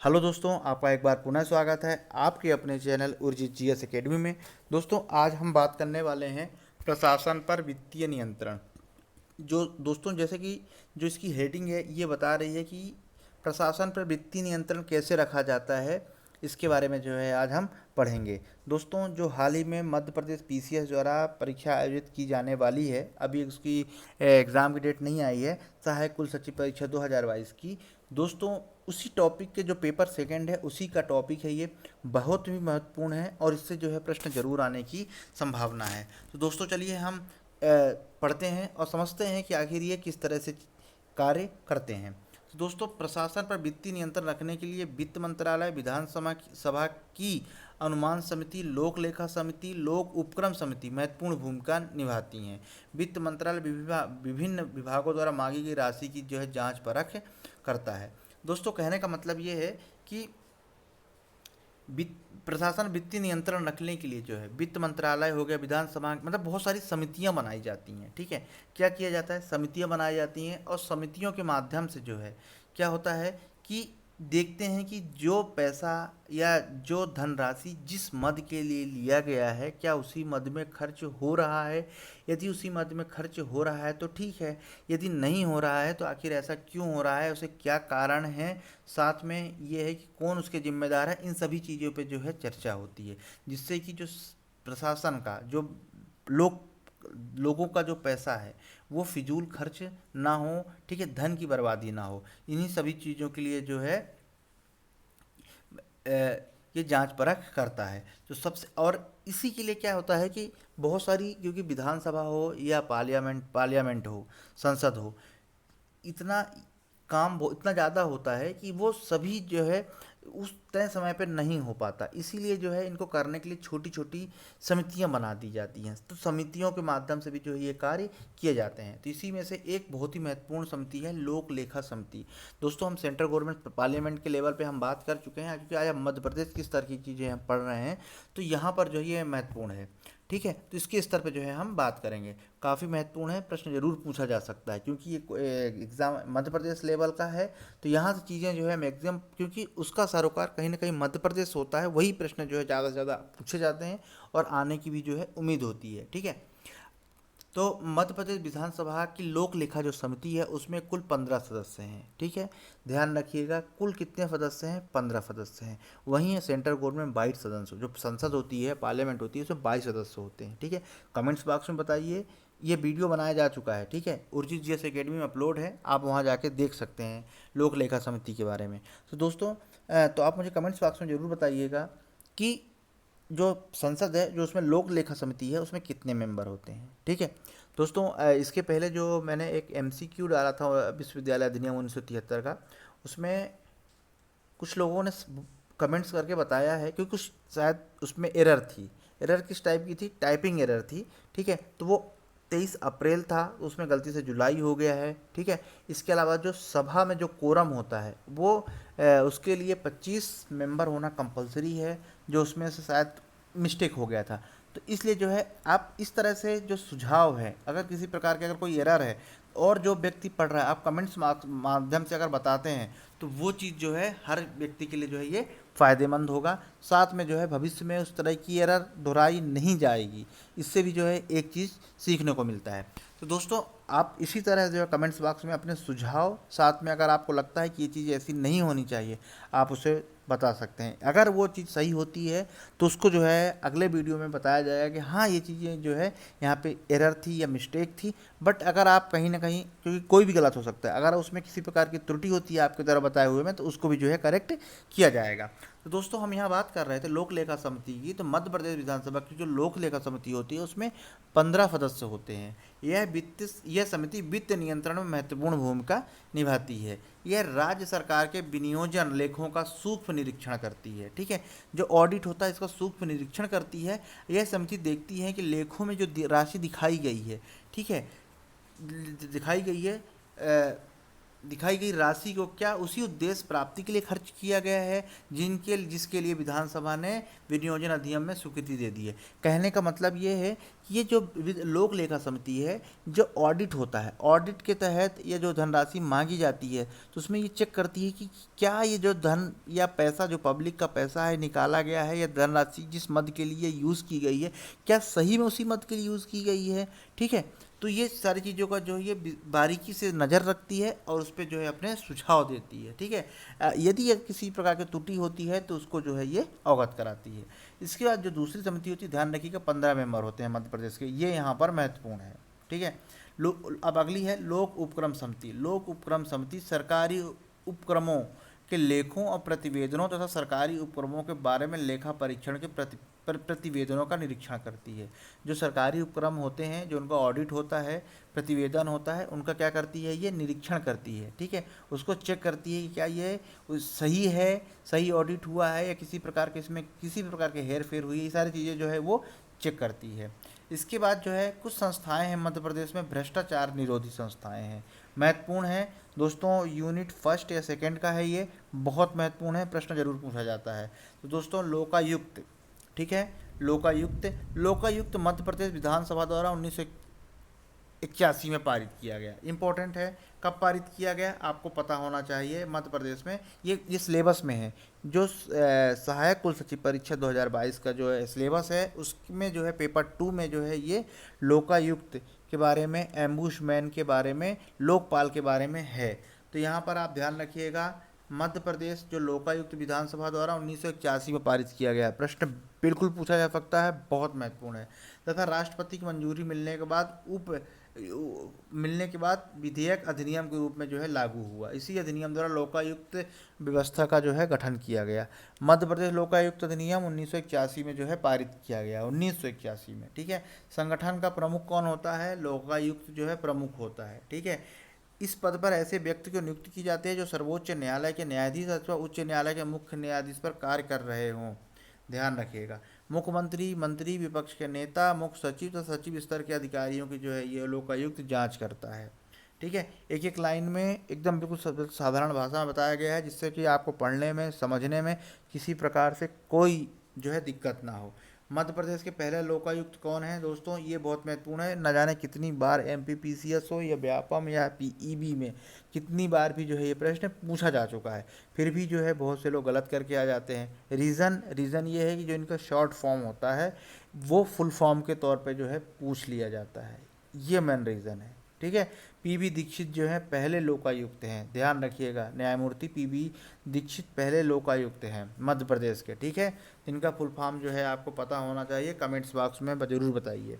Hello दोस्तों, आपका एक बार पुनः स्वागत है आपके अपने चैनल उर्जित जीएस एकेडमी में। दोस्तों, आज हम बात करने वाले हैं प्रशासन पर वित्तीय नियंत्रण। जो दोस्तों, जैसे कि जो इसकी हेडिंग है ये बता रही है कि प्रशासन पर वित्तीय नियंत्रण कैसे रखा जाता है, इसके बारे में जो है आज हम पढ़ेंगे। दोस्तों, जो हाल ही में मध्य प्रदेश पीसीएस द्वारा परीक्षा आयोजित की जाने वाली है, अभी उसकी एग्ज़ाम की डेट नहीं आई है, सहायक कुल सचिव परीक्षा 2022 की। दोस्तों, उसी टॉपिक के जो पेपर सेकंड है उसी का टॉपिक है, ये बहुत ही महत्वपूर्ण है और इससे जो है प्रश्न जरूर आने की संभावना है। तो दोस्तों, चलिए हम पढ़ते हैं और समझते हैं कि आखिर ये किस तरह से कार्य करते हैं। तो दोस्तों, प्रशासन पर वित्तीय नियंत्रण रखने के लिए वित्त मंत्रालय, विधानसभा सभा की अनुमान समिति, लोक लेखा समिति, लोक उपक्रम समिति महत्वपूर्ण भूमिका निभाती हैं। वित्त मंत्रालय विभिन्न विभागों द्वारा मांगी गई राशि की जो है जांच परख करता है। दोस्तों, कहने का मतलब ये है कि प्रशासन वित्तीय नियंत्रण रखने के लिए जो है वित्त मंत्रालय हो गया, विधानसभा, मतलब बहुत सारी समितियां बनाई जाती हैं। ठीक है, क्या किया जाता है, समितियां बनाई जाती हैं और समितियों के माध्यम से जो है क्या होता है कि देखते हैं कि जो पैसा या जो धनराशि जिस मद के लिए लिया गया है क्या उसी मद में खर्च हो रहा है। यदि उसी मद में खर्च हो रहा है तो ठीक है, यदि नहीं हो रहा है तो आखिर ऐसा क्यों हो रहा है, उसे क्या कारण है, साथ में ये है कि कौन उसके जिम्मेदार है। इन सभी चीज़ों पे जो है चर्चा होती है, जिससे कि जो प्रशासन का जो लोग लोगों का जो पैसा है वो फिजूल खर्च ना हो। ठीक है, धन की बर्बादी ना हो। इन्हीं सभी चीज़ों के लिए जो है ये जांच परख करता है। जो सबसे और इसी के लिए क्या होता है कि बहुत सारी, क्योंकि विधानसभा हो या पार्लियामेंट हो, संसद हो, इतना काम इतना ज़्यादा होता है कि वो सभी जो है उस तय समय पर नहीं हो पाता। इसीलिए जो है इनको करने के लिए छोटी छोटी समितियां बना दी जाती हैं। तो समितियों के माध्यम से भी जो है ये कार्य किए जाते हैं। तो इसी में से एक बहुत ही महत्वपूर्ण समिति है लोक लेखा समिति। दोस्तों, हम सेंट्रल गवर्नमेंट पार्लियामेंट के लेवल पे हम बात कर चुके हैं, क्योंकि आज हम मध्य प्रदेश किस तरह की चीज़ें हम पढ़ रहे हैं, तो यहाँ पर जो है ये महत्वपूर्ण है। ठीक है, तो इसके स्तर पे जो है हम बात करेंगे। काफ़ी महत्वपूर्ण है, प्रश्न जरूर पूछा जा सकता है, क्योंकि ये एग्ज़ाम मध्य प्रदेश लेवल का है। तो यहाँ से चीज़ें जो है मैक्सिमम, क्योंकि उसका सरोकार कहीं ना कहीं मध्य प्रदेश होता है, वही प्रश्न जो है ज़्यादा से ज़्यादा पूछे जाते हैं और आने की भी जो है उम्मीद होती है। ठीक है, तो मध्य प्रदेश विधानसभा की लोक लेखा जो समिति है उसमें कुल 15 सदस्य हैं। ठीक है, ध्यान रखिएगा, कुल कितने सदस्य हैं, 15 सदस्य हैं। वहीं सेंट्रल गवर्नमेंट में 22 सदस्य, जो संसद होती है, पार्लियामेंट होती है, उसमें 22 सदस्य होते हैं। ठीक है, कमेंट्स बॉक्स में बताइए। ये वीडियो बनाया जा चुका है, ठीक है, उर्जित जीएस एकेडमी में अपलोड है, आप वहाँ जाके देख सकते हैं लोक लेखा समिति के बारे में। तो दोस्तों, तो आप मुझे कमेंट्स बॉक्स में ज़रूर बताइएगा कि जो संसद है, जो उसमें लोक लेखा समिति है, उसमें कितने मेंबर होते हैं। ठीक है दोस्तों, इसके पहले जो मैंने एक एमसीक्यू डाला था विश्वविद्यालय अधिनियम 1973 का, उसमें कुछ लोगों ने कमेंट्स करके बताया है, क्योंकि कुछ शायद उसमें एरर थी। एरर किस टाइप की थी, टाइपिंग एरर थी। ठीक है, तो वो 23 अप्रैल था, उसमें गलती से जुलाई हो गया है। ठीक है, इसके अलावा जो सभा में जो कोरम होता है वो उसके लिए 25 मेंबर होना कंपलसरी है, जो उसमें से शायद मिस्टेक हो गया था। तो इसलिए जो है आप इस तरह से जो सुझाव है, अगर किसी प्रकार के अगर कोई एरर है और जो व्यक्ति पढ़ रहा है, आप कमेंट्स माध्यम से अगर बताते हैं तो वो चीज़ जो है हर व्यक्ति के लिए जो है ये फ़ायदेमंद होगा। साथ में जो है भविष्य में उस तरह की एरर दोहराई नहीं जाएगी। इससे भी जो है एक चीज़ सीखने को मिलता है। तो दोस्तों, आप इसी तरह जो है कमेंट्स बॉक्स में अपने सुझाव, साथ में अगर आपको लगता है कि ये चीज़ ऐसी नहीं होनी चाहिए, आप उसे बता सकते हैं। अगर वो चीज़ सही होती है तो उसको जो है अगले वीडियो में बताया जाएगा कि हाँ, ये चीज़ें जो है यहाँ पे एरर थी या मिस्टेक थी। बट अगर आप कहीं ना कहीं, क्योंकि कोई भी गलत हो सकता है, अगर उसमें किसी प्रकार की त्रुटि होती है आपके द्वारा बताए हुए में, तो उसको भी जो है करेक्ट किया जाएगा। तो दोस्तों, हम यहाँ बात कर रहे थे लोक लेखा समिति की। तो मध्य प्रदेश विधानसभा की जो लोक लेखा समिति होती है उसमें 15 सदस्य होते हैं। यह समिति वित्त नियंत्रण में महत्वपूर्ण भूमिका निभाती है। यह राज्य सरकार के विनियोजन लेखों का सूक्ष्म निरीक्षण करती है। ठीक है, जो ऑडिट होता है इसका सूक्ष्म निरीक्षण करती है। यह समिति देखती है कि लेखों में जो राशि दिखाई गई है, ठीक है, दिखाई गई है, दिखाई गई राशि को क्या उसी उद्देश्य प्राप्ति के लिए खर्च किया गया है जिसके लिए विधानसभा ने विनियोजन अधिनियम में स्वीकृति दे दी है। कहने का मतलब ये है कि ये जो लोक लेखा समिति है, जो ऑडिट होता है, ऑडिट के तहत ये जो धनराशि मांगी जाती है तो उसमें ये चेक करती है कि क्या ये जो धन या पैसा जो पब्लिक का पैसा है निकाला गया है, या धनराशि जिस मद के लिए यूज़ की गई है क्या सही में उसी मद के लिए यूज़ की गई है। ठीक है, तो ये सारी चीज़ों का जो है ये बारीकी से नज़र रखती है और उस पर जो है अपने सुझाव देती है। ठीक है, यदि ये किसी प्रकार की त्रुटि होती है तो उसको जो है ये अवगत कराती है। इसके बाद जो दूसरी समिति होती है, ध्यान रखिएगा 15 मेंबर होते हैं मध्य प्रदेश के, ये यहाँ पर महत्वपूर्ण है। ठीक है, अब अगली है लोक उपक्रम समिति। लोक उपक्रम समिति सरकारी उपक्रमों के लेखों और प्रतिवेदनों तथा सरकारी उपक्रमों के बारे में लेखा परीक्षण के प्रतिवेदनों का निरीक्षण करती है। जो सरकारी उपक्रम होते हैं, जो उनका ऑडिट होता है, प्रतिवेदन होता है, उनका क्या करती है, ये निरीक्षण करती है। ठीक है, उसको चेक करती है कि क्या ये सही है, सही ऑडिट हुआ है या किसी प्रकार के इसमें किसी भी प्रकार के हेर फेर हुई है, ये सारी चीज़ें जो है वो चेक करती है। इसके बाद जो है कुछ संस्थाएं हैं मध्य प्रदेश में भ्रष्टाचार निरोधी संस्थाएं हैं, महत्वपूर्ण है दोस्तों। यूनिट फर्स्ट या सेकंड का है, ये बहुत महत्वपूर्ण है, प्रश्न जरूर पूछा जाता है। तो दोस्तों लोकायुक्त, ठीक है, लोकायुक्त, लोकायुक्त मध्य प्रदेश विधानसभा द्वारा 1981 में पारित किया गया। इंपॉर्टेंट है, कब पारित किया गया आपको पता होना चाहिए। मध्य प्रदेश में ये सिलेबस में है, जो सहायक कुल सचिव परीक्षा 2022 का जो है सिलेबस है, उसमें जो है पेपर 2 में जो है ये लोकायुक्त के बारे में, एम्बुशमैन के बारे में, लोकपाल के बारे में है। तो यहाँ पर आप ध्यान रखिएगा, मध्य प्रदेश जो लोकायुक्त विधानसभा द्वारा 1981 में पारित किया गया। प्रश्न बिल्कुल पूछा जा सकता है, बहुत महत्वपूर्ण है। तथा राष्ट्रपति की मंजूरी मिलने के बाद विधेयक अधिनियम के रूप में जो है लागू हुआ। इसी अधिनियम द्वारा लोकायुक्त व्यवस्था का जो है गठन किया गया। मध्य प्रदेश लोकायुक्त अधिनियम 1981 में जो है पारित किया गया, 1981 में। ठीक है, संगठन का प्रमुख कौन होता है, लोकायुक्त जो है प्रमुख होता है। ठीक है, इस पद पर ऐसे व्यक्ति को नियुक्त की जाती है जो सर्वोच्च न्यायालय के न्यायाधीश अथवा उच्च न्यायालय के मुख्य न्यायाधीश पर कार्य कर रहे हों। ध्यान रखिएगा, मुख्यमंत्री, मंत्री, विपक्ष के नेता, मुख्य सचिव तथा सचिव स्तर के अधिकारियों की जो है ये लोकायुक्त जांच करता है। ठीक है, एक एक लाइन में एकदम बिल्कुल साधारण भाषा में बताया गया है, जिससे कि आपको पढ़ने में, समझने में किसी प्रकार से कोई जो है दिक्कत ना हो। मध्य प्रदेश के पहले लोकायुक्त कौन है दोस्तों, ये बहुत महत्वपूर्ण है। न जाने कितनी बार एमपीपीसीएस हो या व्यापम या पीईबी में कितनी बार भी जो है ये प्रश्न पूछा जा चुका है, फिर भी जो है बहुत से लोग गलत करके आ जाते हैं। रीज़न ये है कि जो इनका शॉर्ट फॉर्म होता है वो फुल फॉर्म के तौर पे जो है पूछ लिया जाता है, ये मेन रीज़न है। ठीक है, पीबी दीक्षित जो है पहले लोकायुक्त हैं, ध्यान रखिएगा, न्यायमूर्ति पीबी दीक्षित पहले लोकायुक्त हैं मध्य प्रदेश के। ठीक है, इनका फुल फॉर्म जो है आपको पता होना चाहिए, कमेंट्स बॉक्स में ज़रूर बताइए।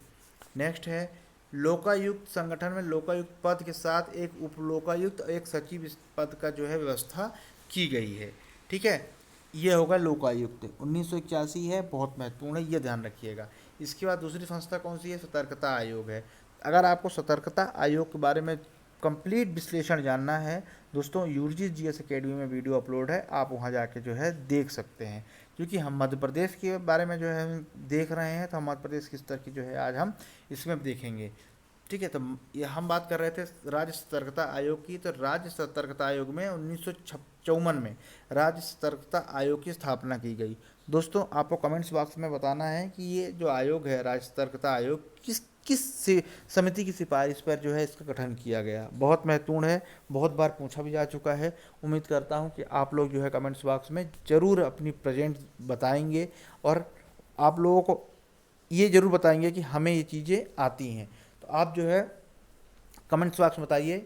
नेक्स्ट है लोकायुक्त संगठन में लोकायुक्त पद के साथ एक उप लोकायुक्त, एक सचिव इस पद का जो है व्यवस्था की गई है। ठीक है, ये होगा लोकायुक्त, 1981 है, बहुत महत्वपूर्ण है, ये ध्यान रखिएगा। इसके बाद दूसरी संस्था कौन सी है, सतर्कता आयोग है। अगर आपको सतर्कता आयोग के बारे में कंप्लीट विश्लेषण जानना है दोस्तों, यूजीसी जीएस अकेडमी में वीडियो अपलोड है, आप वहां जाके जो है देख सकते हैं। क्योंकि हम मध्य प्रदेश के बारे में जो है हम देख रहे हैं, तो मध्य प्रदेश किस तरह की जो है आज हम इसमें देखेंगे। ठीक है, तो ये हम बात कर रहे थे राज्य सतर्कता आयोग की। तो राज्य सतर्कता आयोग में 1954 में राज्य सतर्कता आयोग की स्थापना की गई। दोस्तों आपको कमेंट्स बॉक्स में बताना है कि ये जो आयोग है राज्य सतर्कता आयोग किस समिति की सिफारिश पर जो है इसका गठन किया गया। बहुत महत्वपूर्ण है, बहुत बार पूछा भी जा चुका है। उम्मीद करता हूँ कि आप लोग जो है कमेंट्स बॉक्स में ज़रूर अपनी प्रेजेंट बताएंगे और आप लोगों को ये ज़रूर बताएंगे कि हमें ये चीज़ें आती हैं। तो आप जो है कमेंट्स बॉक्स में बताइए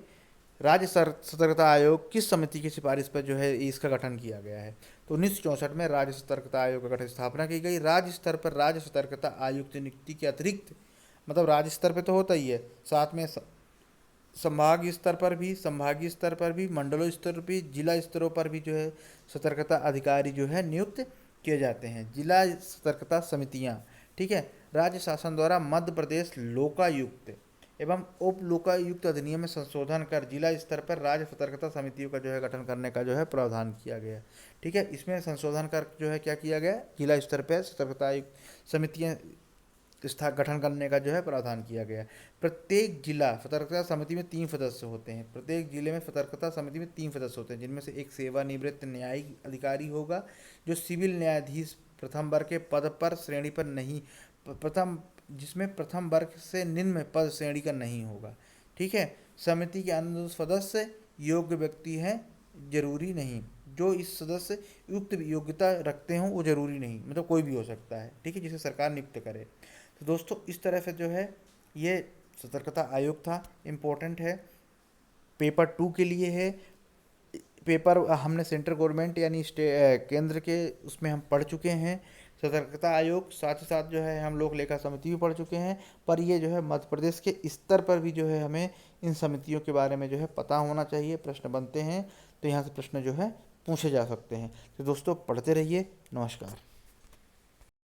राज्य सतर्कता आयोग किस समिति की सिफारिश पर जो है इसका गठन किया गया है। तो 1964 में राज्य सतर्कता आयोग का गठन स्थापना की गई। राज्य स्तर पर राज्य सतर्कता आयुक्त की नियुक्ति के अतिरिक्त, मतलब राज्य स्तर पे तो होता ही है, साथ में संभागीय स्तर पर भी, मंडलों स्तर पर भी, जिला स्तरों पर भी जो है सतर्कता अधिकारी जो है नियुक्त किए जाते हैं, जिला सतर्कता समितियां। ठीक है, राज्य शासन द्वारा मध्य प्रदेश लोकायुक्त एवं उप लोकायुक्त अधिनियम में संशोधन कर जिला स्तर पर राज्य सतर्कता समितियों का जो है गठन करने का जो है प्रावधान किया गया। ठीक है, इसमें संशोधन कर जो है क्या किया गया, जिला स्तर पर सतर्कता आयुक्त समितियाँ गठन करने का जो है प्रावधान किया गया है। प्रत्येक जिला सतर्कता समिति में 3 सदस्य होते हैं। प्रत्येक जिले में सतर्कता समिति में 3 सदस्य होते हैं, जिनमें से एक सेवानिवृत्त न्यायिक अधिकारी होगा जो सिविल न्यायाधीश प्रथम वर्ग के पद पर श्रेणी पर नहीं, प्रथम जिसमें प्रथम वर्ग से निम्न पद श्रेणी का नहीं होगा। ठीक है। समिति के अन्य सदस्य योग्य व्यक्ति हैं, जरूरी नहीं। जो इस सदस्य युक्त योग्यता रखते हों वो जरूरी नहीं, मतलब कोई भी हो सकता है। ठीक है, जिसे सरकार नियुक्त करे। तो दोस्तों इस तरह से जो है ये सतर्कता आयोग था, इम्पोर्टेंट है, पेपर 2 के लिए है। पेपर हमने सेंट्रल गवर्नमेंट यानी केंद्र के उसमें हम पढ़ चुके हैं सतर्कता आयोग, साथ ही साथ जो है हम लोग लेखा समिति भी पढ़ चुके हैं। पर ये जो है मध्य प्रदेश के स्तर पर भी जो है हमें इन समितियों के बारे में जो है पता होना चाहिए। प्रश्न बनते हैं तो यहाँ से प्रश्न जो है पूछे जा सकते हैं। तो दोस्तों पढ़ते रहिए। नमस्कार।